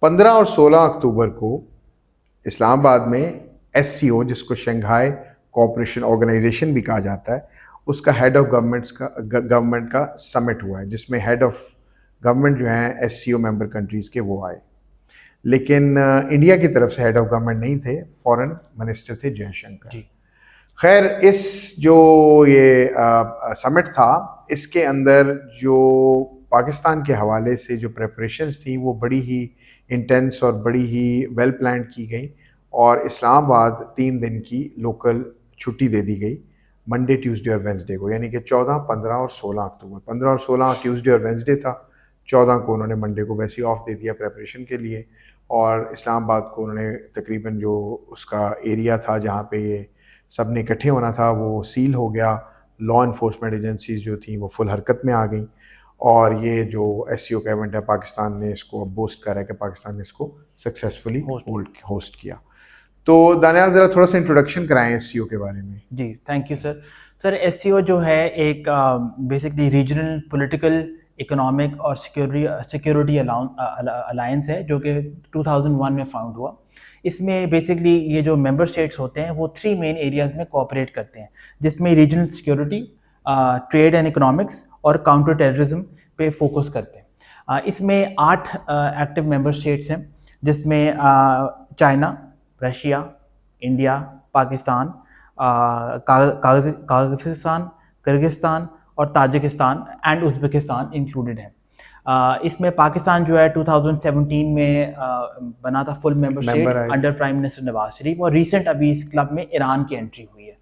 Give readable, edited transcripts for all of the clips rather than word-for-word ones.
15 और 16 अक्टूबर को इस्लामाबाद में SCO, जिसको शंघाई कोऑपरेशन ऑर्गेनाइजेशन भी कहा जाता है, उसका हेड ऑफ गवर्नमेंट का समिट हुआ है, जिसमें हेड ऑफ गवर्नमेंट जो हैं SCO मेंबर कंट्रीज़ के वो आए। लेकिन इंडिया की तरफ से हेड ऑफ गवर्नमेंट नहीं थे, फॉरेन मिनिस्टर थे जयशंकर। खैर, इस जो ये समिट था, इसके अंदर जो पाकिस्तान के हवाले से जो प्रेपरेशंस थी वो बड़ी ही इंटेंस और बड़ी ही वेल प्लान की गई, और इस्लामाबाद 3 दिन की लोकल छुट्टी दे दी गई, मंडे, ट्यूसडे और वेंसडे को, यानी कि 14, 15 और 16 अक्टूबर। 15 और 16 ट्यूसडे और वेंसडे था, 14 को उन्होंने मंडे को वैसे ही ऑफ दे दिया प्रेपरेशन के लिए, और इस्लामाबाद को उन्होंने तकरीबन जो उसका एरिया था जहाँ पे ये सब ने इकट्ठे होना था वो सील हो गया। लॉ इन्फोर्समेंट एजेंसीज जो थी वो फुल हरकत में आ गई, और ये जो SCO का इवेंट है, पाकिस्तान ने इसको अब बोस्ट करा है कि पाकिस्तान ने इसको सक्सेसफुली होस्ट किया। तो दानियाल, ज़रा थोड़ा सा इंट्रोडक्शन कराएं SCO के बारे में। जी, thank you sir. Sir, SCO जो है एक बेसिकली रीजनल पॉलिटिकल, इकोनॉमिक और सिक्योरिटी अलायंस है, जो कि 2001 में फाउंड हुआ। इसमें बेसिकली ये जो मेंबर स्टेट्स होते हैं वो 3 मेन एरियाज में कोऑपरेट करते हैं, जिसमें regional security, trade and economics और काउंटर टेररिज्म पे फोकस करते हैं। इसमें 8 एक्टिव मेंबर स्टेट्स हैं, जिसमें China, Russia, India, Pakistan, Kazakhstan, Kyrgyzstan और ताजिकिस्तान एंड उज़्बेकिस्तान इंक्लूडेड हैं। इसमें पाकिस्तान जो है 2017 में बना था full member state under prime minister Nawaz Sharif, और रिसेंट अभी इस क्लब में ईरान की एंट्री हुई है।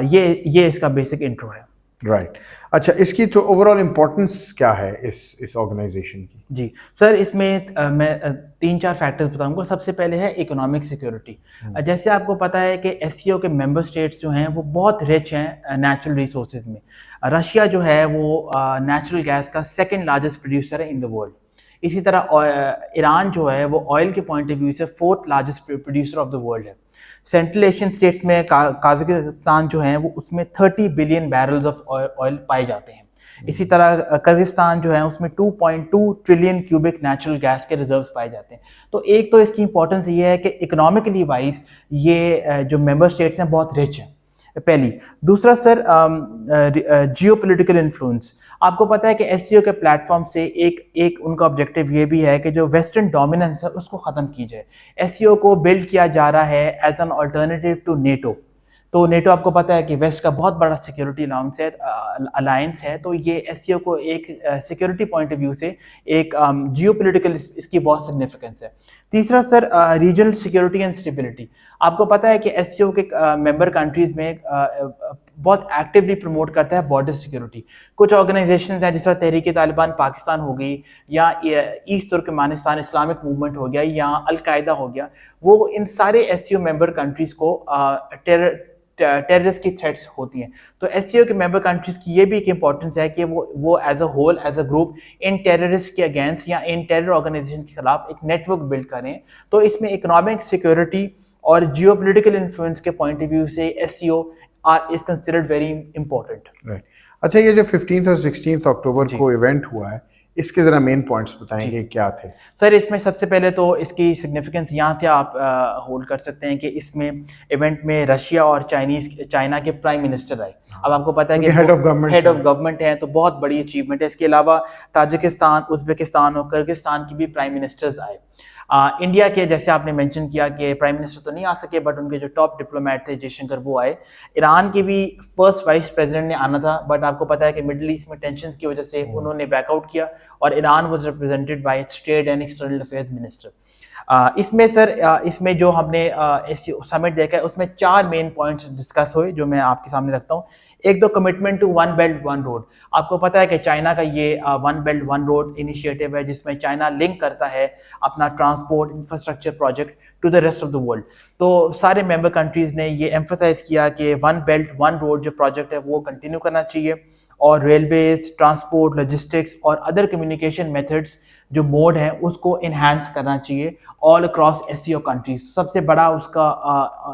ये इसका बेसिक इंट्रो है। राइट। अच्छा, इसकी तो ओवरऑल इम्पोर्टेंस क्या है इस ऑर्गेनाइजेशन की? जी सर, इसमें मैं 3-4 फैक्टर्स बताऊंगा। सबसे पहले है इकोनॉमिक सिक्योरिटी। जैसे आपको पता है कि SCO के मेंबर स्टेट्स जो हैं वो बहुत रिच हैं नेचुरल रिसोर्सेज में। रशिया जो है वो नेचुरल गैस का 2nd लार्जेस्ट प्रोड्यूसर है इन द वर्ल्ड। इसी तरह ईरान जो है वो ऑयल के पॉइंट ऑफ व्यू से 4th largest producer of the world है। सेंट्रल एशियन स्टेट्स में काज़ाकिस्तान जो है वो उसमें 30 बिलियन बैरल्स ऑफ ऑयल पाए जाते हैं। इसी तरह किर्गिस्तान जो है उसमें 2.2 ट्रिलियन क्यूबिक नेचुरल गैस के रिजर्व्स पाए जाते हैं। तो एक तो इसकी इंपॉर्टेंस ये है कि इकोनॉमिकली वाइज ये जो मेंबर स्टेट्स हैं बहुत रिच हैं, पहली। दूसरा सर, जियोपॉलिटिकल इन्फ्लुएंस। आपको पता है कि SCO के प्लेटफॉर्म से एक उनका ऑब्जेक्टिव ये भी है कि जो वेस्टर्न डोमिनेंस है उसको ख़त्म की जाए। SCO को बिल्ड किया जा रहा है as an alternative to NATO. तो नेटो आपको पता है कि वेस्ट का बहुत बड़ा सिक्योरिटी अलायंस है, तो ये SCO को एक सिक्योरिटी पॉइंट ऑफ व्यू से एक जियोपॉलिटिकल इसकी बहुत सिग्निफिकेंस है। तीसरा sir, regional security and stability. आपको पता है कि SCO के मेंबर कंट्रीज़ में बहुत एक्टिवली प्रमोट करता है बॉर्डर सिक्योरिटी। कुछ ऑर्गेनाइजेशंस हैं, जिस तरह तहरीक-ए-तालिबान पाकिस्तान हो गई, या ईस्ट तुर्कमेनिस्तान इस्लामिक मूवमेंट हो गया, या अल-कायदा हो गया, वो इन सारे SCO मेंबर कंट्रीज़ को टेररिस्ट की थ्रेट्स होती हैं। तो SCO के मेंबर कंट्रीज़ की ये भी एक इंपॉर्टेंस है कि वो as a whole, as a group, in terrorist के अगेंस्ट या इन टेरर ऑर्गेनाइजेशन के खिलाफ एक नेटवर्क बिल्ड करें। तो इसमें इकोनॉमिक सिक्योरिटी और जियोपॉलिटिकल इन्फ्लुएंस के पॉइंट ऑफ व्यू से SCO is considered very important. Right. अच्छा, ये जो 15 और 16 अक्टूबर को इवेंट हुआ है, इसके ज़रा मेन पॉइंट्स बताएंगे क्या थे? सर, इसमें सबसे पहले तो इसकी सिग्निफिकेंस यहाँ से आप होल्ड कर सकते हैं कि इसमें इवेंट में रशिया और चाइना के प्राइम मिनिस्टर आए। अब आपको पता है कि हेड ऑफ गवर्नमेंट है, तो बहुत बड़ी अचीवमेंट है। इसके अलावा ताजिकिस्तान, उज़्बेकिस्तान और किर्गिस्तान की भी प्राइम मिनिस्टर्स आए। इंडिया के, जैसे आपने मेंशन किया कि प्राइम मिनिस्टर तो नहीं आ सके, बट उनके जो टॉप डिप्लोमेट थे जयशंकर, वो आए। ईरान के भी फर्स्ट वाइस प्रेसिडेंट ने आना था, बट आपको पता है कि मिडिल ईस्ट में टेंशन की वजह से उन्होंने बैकआउट किया, और Iran was represented by it's trade and external affairs minister. इसमें सर, इसमें जो हमने समिट देखा है उसमें 4 मेन पॉइंट्स डिस्कस हुए, जो मैं आपके सामने रखता हूँ। एक तो commitment to one belt one road. आपको पता है कि चाइना का ये one belt one road initiative है, जिसमें चाइना लिंक करता है अपना transport infrastructure project to the rest of the world. तो सारे मेंबर कंट्रीज़ ने ये एम्फसाइज किया कि वन बेल्ट वन रोड जो प्रोजेक्ट है वो कंटिन्यू करना चाहिए, और रेलवेज, ट्रांसपोर्ट, लॉजिस्टिक्स और अदर कम्युनिकेशन मेथड्स जो मोड है उसको इन्हांस करना चाहिए ऑल अक्रॉस SCO कंट्रीज। सबसे बड़ा उसका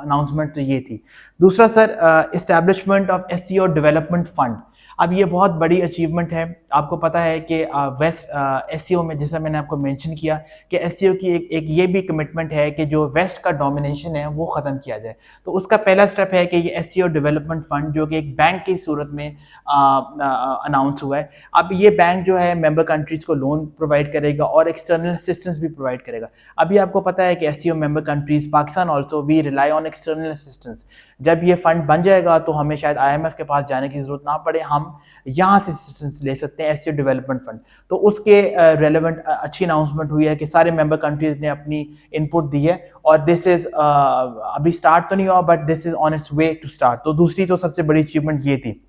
अनाउंसमेंट तो ये थी। दूसरा sir, establishment of SCO development fund. अब ये बहुत बड़ी अचीवमेंट है। आपको पता है कि वेस्ट एससीओ में, जैसा मैंने आपको मेंशन किया कि एससीओ की एक ये भी कमिटमेंट है कि जो वेस्ट का डोमिनेशन है वो ख़त्म किया जाए। तो उसका पहला स्टेप है कि ये एससीओ डेवलपमेंट फंड, जो कि एक बैंक की सूरत में अनाउंस हुआ है। अब ये बैंक जो है मेंबर कंट्रीज़ को लोन प्रोवाइड करेगा और एक्सटर्नल असिस्टेंस भी प्रोवाइड करेगा। अभी आपको पता है कि SCO member countries, Pakistan also, we rely on external assistance. जब ये फंड बन जाएगा तो हमें शायद आईएमएफ के पास जाने की ज़रूरत ना पड़े, हम यहाँ से असिस्टेंस ले सकते हैं, एससीओ डेवलपमेंट फंड। तो उसके रेलेवेंट अच्छी अनाउंसमेंट हुई है कि सारे मेंबर कंट्रीज़ ने अपनी इनपुट दी है और दिस इज़ अभी स्टार्ट तो नहीं हुआ but this is on its way to start. तो दूसरी तो सबसे बड़ी अचीवमेंट ये थी।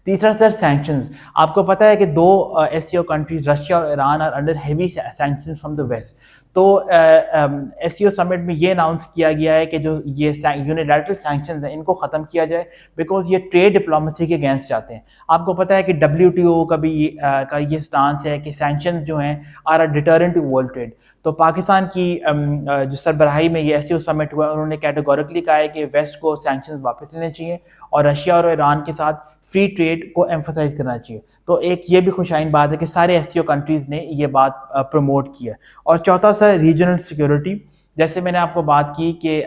तीसरा सर, सैंक्शंस। आपको पता है कि दो एससीओ कंट्रीज रशिया और Iran are under heavy sanctions from the west. तो एससीओ समिट में ये अनाउंस किया गया है कि जो ये यूनिलैटरल सैंक्शंस हैं इनको ख़त्म किया जाए, बिकॉज ये ट्रेड डिप्लोमेसी के अगेंस्ट जाते हैं। आपको पता है कि डब्ल्यूटीओ का भी का ये स्टांस है कि सैंक्शंस जो हैं are a deterrent to world trade. तो पाकिस्तान की जो सरबराही में ये एससीओ समिट हुआ, उन्होंने कैटेगोरिकली कहा है कि वेस्ट को सैंक्शंस वापस लेने चाहिए और रशिया और ईरान के साथ फ्री ट्रेड को एम्फसाइज करना चाहिए। तो एक ये भी खुशाइन बात है कि सारे एससीओ कंट्रीज़ ने ये बात प्रमोट की है। और चौथा सर, रीजनल सिक्योरिटी। जैसे मैंने आपको बात की कि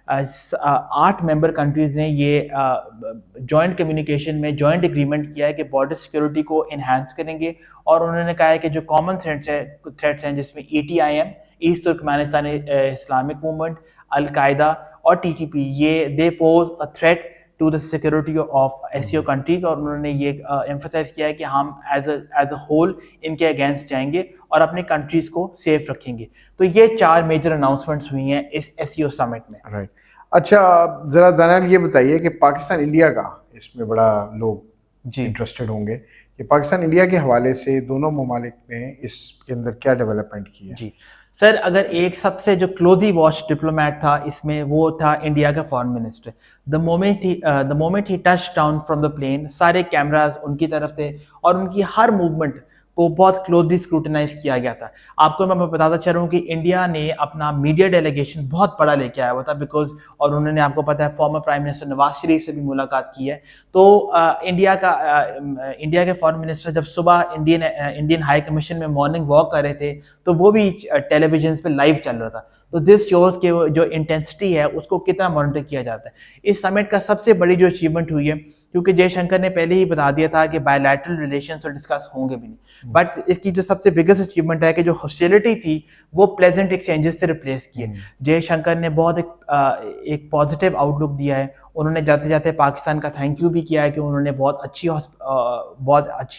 8 मेंबर कंट्रीज़ ने ये जॉइंट कम्युनिकेशन में जॉइंट एग्रीमेंट किया है कि बॉर्डर सिक्योरिटी को इन्हांस करेंगे। और उन्होंने कहा है कि जो कॉमन थ्रेट्स हैं जिसमें ETIM, East Turkmenistan Islamic movement, al Qaeda और TTP, ये they pose a threat to the security of SCO countries. और उन्होंने ये एम्फसाइज किया है कि हम एज अ होल इनके अगेंस्ट जाएंगे और अपनी कंट्रीज को सेफ रखेंगे। तो ये 4 मेजर अनाउंसमेंट्स हुई हैं इस एससीओ समिट में। राइट। अच्छा, ज़रा दानियाल ये बताइए कि पाकिस्तान इंडिया का इसमें बड़ा लोग इंटरेस्टेड होंगे कि पाकिस्तान इंडिया के हवाले से दोनों ममालिक ने इसके अंदर क्या डेवलपमेंट की है। जी सर, अगर एक सबसे जो क्लोजली वॉच डिप्लोमेट था इसमें, वो था इंडिया का foreign minister. The moment he touch down from the plane, सारे कैमराज उनकी तरफ थे और उनकी हर मूवमेंट को बहुत क्लोजली स्क्रूटनाइज किया गया था। आपको मैं बताता चल रहा हूँ कि इंडिया ने अपना मीडिया डेलीगेशन बहुत बड़ा लेके आया हुआ था, बिकॉज और उन्होंने, आपको पता है, फॉर्मर प्राइम मिनिस्टर नवाज शरीफ से भी मुलाकात की है। तो इंडिया के फॉरेन मिनिस्टर जब सुबह इंडियन हाई कमीशन में मॉर्निंग वॉक कर रहे थे तो वो भी टेलीविजन पे लाइव चल रहा था। तो दिस शोज के जो इंटेंसिटी है उसको कितना मॉनिटर किया जाता है। इस समिट का सबसे बड़ी जो अचीवमेंट हुई है, क्योंकि जयशंकर ने पहले ही बता दिया था कि बायलैटरल रिलेशंस तो डिस्कस होंगे भी नहीं, बट इसकी जो सबसे बिगेस्ट अचीवमेंट है कि जो हॉस्टिलिटी थी वो प्लेजेंट एक्सचेंजेस से रिप्लेस किए। जयशंकर ने बहुत एक पॉजिटिव आउटलुक दिया है। उन्होंने जाते जाते पाकिस्तान का थैंक यू भी किया है कि उन्होंने बहुत अच्छी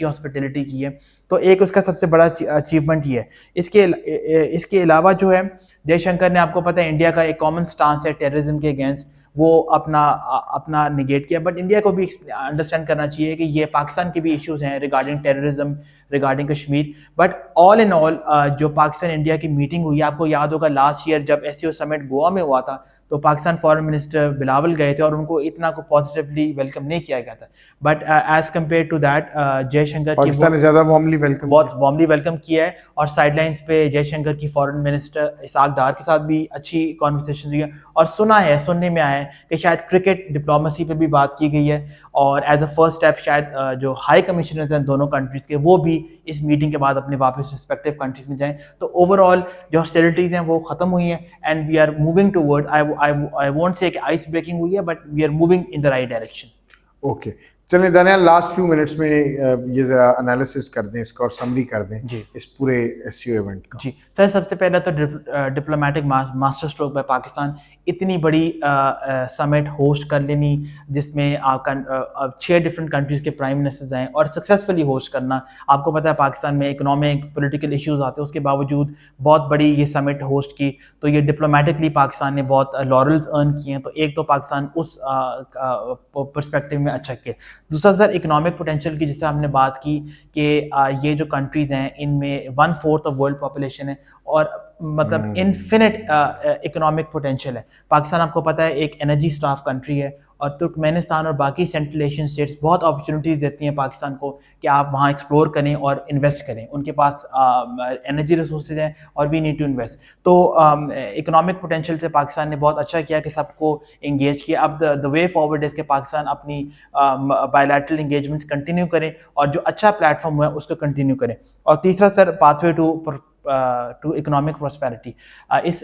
हॉस्पिटलिटी की है। तो एक उसका सबसे बड़ा अचीवमेंट ही है। इसके अलावा जो है, जयशंकर ने, आपको पता है, इंडिया का एक कॉमन स्टांस है टेररिज्म के अगेंस्ट, वो अपना निगेट किया। बट इंडिया को भी अंडरस्टैंड करना चाहिए कि ये पाकिस्तान के भी इश्यूज हैं regarding terrorism, regarding Kashmir. But all in all जो पाकिस्तान इंडिया की मीटिंग हुई, आपको याद होगा लास्ट ईयर जब एससीओ समिट गोवा में हुआ था तो पाकिस्तान फॉरेन मिनिस्टर बिलावल गए थे और उनको इतना को पॉजिटिवली वेलकम नहीं किया गया था। But as compared to that, Jaishankar Pakistan ने ज़्यादा बहुत वार्मली वेलकम किया है। और साइडलाइंस पे जयशंकर की फॉरेन मिनिस्टर इसाक डार के साथ भी अच्छी कॉन्वर्सेशन हुई है। और सुनने में आया है कि शायद क्रिकेट डिप्लोमेसी पे भी बात की गई है। और एज अ फर्स्ट स्टेप शायद जो हाई कमिश्नर हैं दोनों कंट्रीज़ के, वो भी इस मीटिंग के बाद अपने वापस रिस्पेक्टिव कंट्रीज़ में जाएं। तो ओवरऑल जो हॉस्टिलिटीज़ हैं वो ख़त्म हुई हैं and we are moving toward, I won't say कि आइस ब्रेकिंग हुई है, but we are moving in the right direction. Okay, चलिए दानियाल, लास्ट फ्यू मिनट्स में ये ज़रा एनालिसिस कर दें इसका और समरी कर दें जी इस पूरे एससीओ इवेंट का। जी सर, सबसे पहले तो diplomatic master stroke bye Pakistan, इतनी बड़ी समिट होस्ट कर लेनी जिसमें 6 डिफरेंट कंट्रीज़ के प्राइम मिनिस्टर्स आए और सक्सेसफुली होस्ट करना। आपको पता है पाकिस्तान में इकोनॉमिक पॉलिटिकल इश्यूज आते हैं, उसके बावजूद बहुत बड़ी ये समिट होस्ट की। तो ये डिप्लोमेटिकली पाकिस्तान ने बहुत लॉरल्स अर्न किए हैं। तो एक तो पाकिस्तान उस पर्सपेक्टिव में अच्छा किया। दूसरा सर, इकोनॉमिक पोटेंशियल की जैसे हमने बात की कि ये जो कंट्रीज़ हैं इनमें 1/4 ऑफ वर्ल्ड पॉपुलेशन है और मतलब इन्फिनिट इकोनॉमिक पोटेंशियल है। पाकिस्तान, आपको पता है, एक एनर्जी स्टाफ कंट्री है और तुर्कमेनिस्तान और बाकी सेंट्रल एशियन स्टेट्स बहुत अपॉर्चुनिटीज़ देती हैं पाकिस्तान को कि आप वहाँ एक्सप्लोर करें और इन्वेस्ट करें। उनके पास एनर्जी रिसोर्सेज हैं और वी नीड टू इन्वेस्ट। तो इकोनॉमिक पोटेंशियल से पाकिस्तान ने बहुत अच्छा किया कि सबको एंगेज किया। अब द वे फॉरवर्ड इज़ कि पाकिस्तान अपनी बायलैटरल एंगेजमेंट्स कंटिन्यू करें और जो अच्छा प्लेटफॉर्म हुआ है उसको कंटिन्यू करें। और तीसरा sir, pathway to economic prosperity.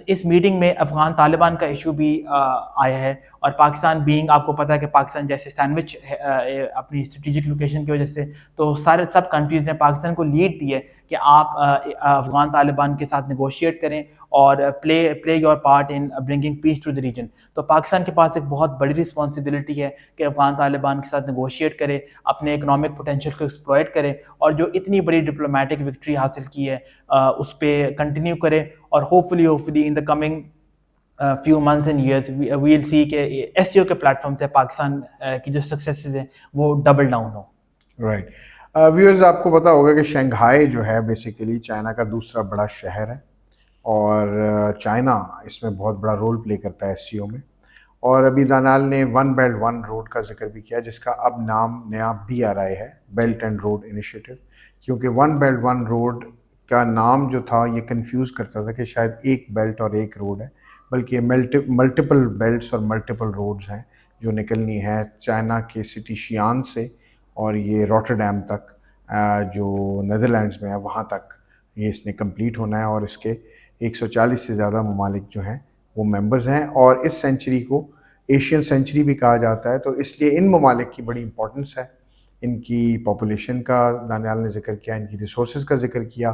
इस मीटिंग में अफ़गान तालिबान का इशू भी आया है और पाकिस्तान बीइंग, आपको पता है कि पाकिस्तान जैसे सैंडविच है अपनी स्ट्रेटेजिक लोकेशन की वजह से, तो सब कंट्रीज़ ने पाकिस्तान को लीड दी है कि आप अफ़गान तालिबान के साथ नेगोशिएट करें और play your part in bringing peace to the region. तो पाकिस्तान के पास एक बहुत बड़ी रिस्पॉन्सिबिलिटी है कि अफ़गान तालिबान के साथ नेगोशिएट करे, अपने इकोनॉमिक पोटेंशियल को एक्सप्लॉइट करे और जो इतनी बड़ी डिप्लोमेटिक विक्ट्री हासिल की है उस पर कंटिन्यू करे और hopefully in the coming few months and years we'll see कि एससीओ के प्लेटफॉर्म से पाकिस्तान की जो सक्सेसेस हैं वो डबल डाउन हो। राइट। व्यूअर्स, आपको पता होगा कि शंघाई जो है बेसिकली चाइना का दूसरा बड़ा शहर है और चाइना इसमें बहुत बड़ा रोल प्ले करता है एससीओ में। और अभी दानियाल ने वन बेल्ट वन रोड का जिक्र भी किया, जिसका अब नाम नया BRI है, बेल्ट एंड रोड इनिशिएटिव। क्योंकि वन बेल्ट वन रोड का नाम जो था ये कंफ्यूज करता था कि शायद एक बेल्ट और एक रोड है, बल्कि ये मल्टीपल बेल्ट्स और मल्टीपल रोड्स हैं जो निकलनी है चाइना के सिटी शियान से और ये रॉटरडैम तक, जो नीदरलैंड्स में है, वहाँ तक ये इसने कंप्लीट होना है। और इसके 140 से ज़्यादा ममालिक जो हैं वो मेंबर्स हैं और इस सेंचुरी को एशियन सेंचुरी भी कहा जाता है। तो इसलिए इन ममालिक की बड़ी इंपॉर्टेंस है। इनकी पॉपुलेशन का दानियाल ने जिक्र किया, इनकी रिसोर्सेज का जिक्र किया।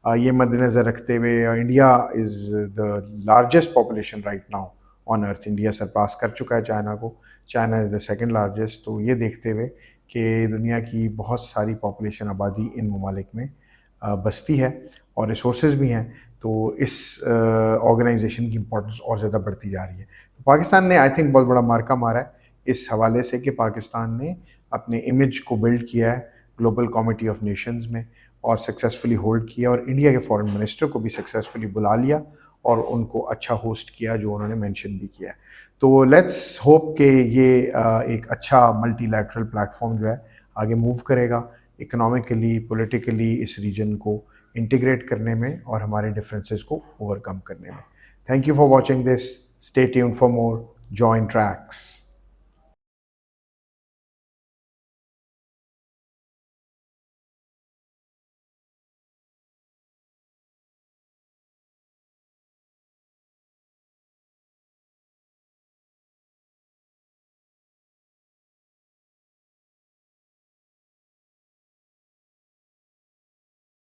ये मद्देनज़र रखते हुए India is the largest population right now on earth. India surpass कर चुका है चाइना को, China is the second largest. तो ये देखते हुए कि दुनिया की बहुत सारी पॉपुलेशन आबादी इन ममालिक में बसती है और रिसोर्सेज भी हैं, तो इस ऑर्गेनाइजेशन की इंपॉर्टेंस और ज़्यादा बढ़ती जा रही है। तो पाकिस्तान ने आई थिंक बहुत बड़ा मार्का मारा है इस हवाले से कि पाकिस्तान ने अपने इमेज को बिल्ड किया है ग्लोबल कमिटी ऑफ नेशंस में और सक्सेसफुली होल्ड किया और इंडिया के फॉरेन मिनिस्टर को भी सक्सेसफुली बुला लिया और उनको अच्छा होस्ट किया, जो उन्होंने मेंशन भी किया है। तो लेट्स होप कि ये एक अच्छा मल्टीलैटरल प्लेटफॉर्म जो है आगे मूव करेगा इकोनॉमिकली, पॉलिटिकली इस रीजन को इंटीग्रेट करने में और हमारे डिफरेंसेस को ओवरकम करने में। Thank you for watching this. Stay tuned for more joint tracks.